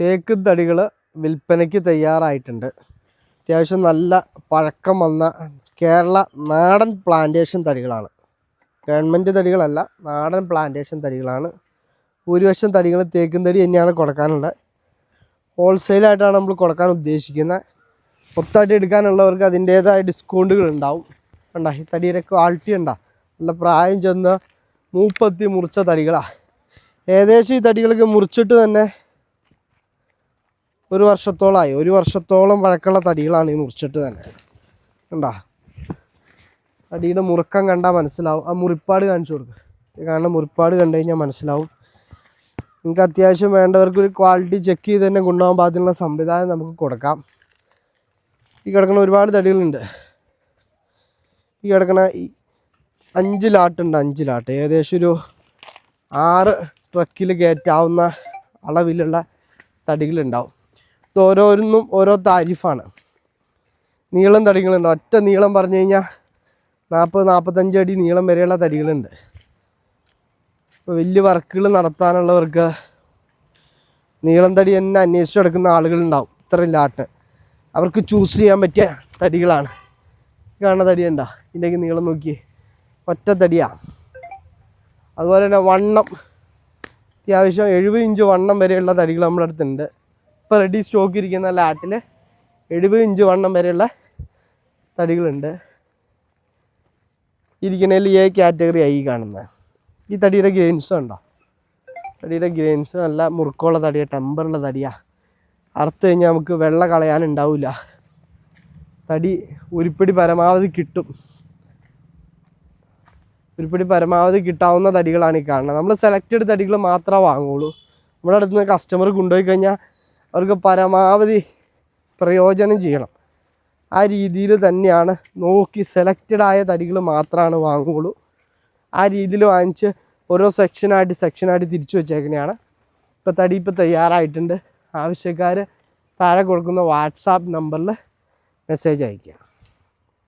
തേക്ക് തടികൾ വിൽപ്പനയ്ക്ക് തയ്യാറായിട്ടുണ്ട്. അത്യാവശ്യം നല്ല പഴക്കം വന്ന കേരള നാടൻ പ്ലാന്റേഷൻ തടികളാണ്. ഗവൺമെൻറ് തടികളല്ല, നാടൻ പ്ലാന്റേഷൻ തടികളാണ്. ഭൂരിപക്ഷം തടികൾ തേക്കും തടി തന്നെയാണ് കൊടുക്കാനുള്ളത്. ഹോൾസെയിലായിട്ടാണ് നമ്മൾ കൊടുക്കാൻ ഉദ്ദേശിക്കുന്നത്. മൊത്തമായിട്ട് എടുക്കാനുള്ളവർക്ക് അതിൻ്റേതായ ഡിസ്കൗണ്ടുകൾ ഉണ്ടാവും. കണ്ട ഈ തടിയുടെ ക്വാളിറ്റി ഉണ്ടോ? നല്ല പ്രായം ചെന്ന് മൂപ്പത്തി മുറിച്ച തടികളാണ്. ഏകദേശം ഈ തടികളൊക്കെ മുറിച്ചിട്ട് തന്നെ 1 വർഷത്തോളമായി. 1 വർഷത്തോളം പഴക്കമുള്ള തടികളാണ് ഈ മുറിച്ചിട്ട് തന്നെ. കണ്ടാ തടിയുടെ മുറുക്കം കണ്ടാൽ മനസ്സിലാവും. ആ മുറിപ്പാട് കാണിച്ചു കൊടുക്കുക. കാരണം മുറിപ്പാട് കണ്ടു കഴിഞ്ഞാൽ മനസ്സിലാവും. നിങ്ങൾക്ക് അത്യാവശ്യം വേണ്ടവർക്ക് ഒരു ക്വാളിറ്റി ചെക്ക് ചെയ്ത് തന്നെ കൊണ്ടുപോകാൻ പാകത്തിനുള്ള സംവിധാനം നമുക്ക് കൊടുക്കാം. ഈ കിടക്കുന്ന ഒരുപാട് തടികളുണ്ട്. ഈ കിടക്കണ 5 ലാട്ടുണ്ട്. 5 ലാട്ട് ഏകദേശം ഒരു 6 ട്രക്കിൽ കയറ്റാവുന്ന അളവിലുള്ള തടികളുണ്ടാവും. ഇത് ഓരോന്നും ഓരോ താരിഫാണ്. നീളം തടികളുണ്ട്. ഒറ്റ നീളം പറഞ്ഞു കഴിഞ്ഞാൽ 40-45 അടി നീളം വരെയുള്ള തടികളുണ്ട്. ഇപ്പോൾ വലിയ വർക്കുകൾ നടത്താനുള്ളവർക്ക് നീളം തടി തന്നെ അന്വേഷിച്ച് നടക്കുന്ന ആളുകളുണ്ടാവും. ഇത്രയും ലാട്ട് അവർക്ക് ചൂസ് ചെയ്യാൻ പറ്റിയ തടികളാണ്. കാണുന്ന തടി ഉണ്ടോ? ഇതിൻ്റെയൊക്കെ നീളം നോക്കി ഒറ്റ തടിയാണ്. അതുപോലെ തന്നെ വണ്ണം അത്യാവശ്യം 70 ഇഞ്ച് വണ്ണം വരെയുള്ള തടികൾ നമ്മുടെ അടുത്തുണ്ട്. ഇപ്പോൾ റെഡി സ്റ്റോക്ക് ഇരിക്കുന്ന ലാട്ടിൽ 70 ഇഞ്ച് വണ്ണം വരെയുള്ള തടികളുണ്ട്. ഇരിക്കുന്നതിൽ A കാറ്റഗറി ആയി കാണുന്നത്. ഈ തടിയുടെ ഗ്രെയിൻസ് ഉണ്ടോ? തടിയുടെ ഗ്രെയിൻസ് നല്ല മുറുക്കമുള്ള തടിയാണ്, ടെമ്പറുള്ള തടിയാണ്. അറുത്ത് കഴിഞ്ഞാൽ നമുക്ക് വെള്ള കളയാനുണ്ടാവില്ല. തടി ഉരുപ്പിടി പരമാവധി കിട്ടും. ഉരുപ്പിടി പരമാവധി കിട്ടാവുന്ന തടികളാണ് ഈ കാണുന്നത്. നമ്മൾ സെലക്റ്റഡ് തടികൾ മാത്രമേ വാങ്ങുള്ളൂ. നമ്മുടെ അടുത്ത് നിന്ന് കസ്റ്റമർ കൊണ്ടുപോയി കഴിഞ്ഞാൽ അവർക്ക് പരമാവധി പ്രയോജനം ചെയ്യണം. ആ രീതിയിൽ തന്നെയാണ് നോക്കി സെലക്റ്റഡായ തടികൾ മാത്രമാണ് വാങ്ങുകയുള്ളൂ. ആ രീതിയിൽ വാങ്ങിച്ച് ഓരോ സെക്ഷനായിട്ട് തിരിച്ചു വെച്ചേക്കണെയാണ്. ഇപ്പോൾ തടി ഇപ്പോൾ തയ്യാറായിട്ടുണ്ട്. ആവശ്യക്കാർ താഴെ കൊടുക്കുന്ന വാട്സാപ്പ് നമ്പറിൽ മെസ്സേജ് അയയ്ക്കുക.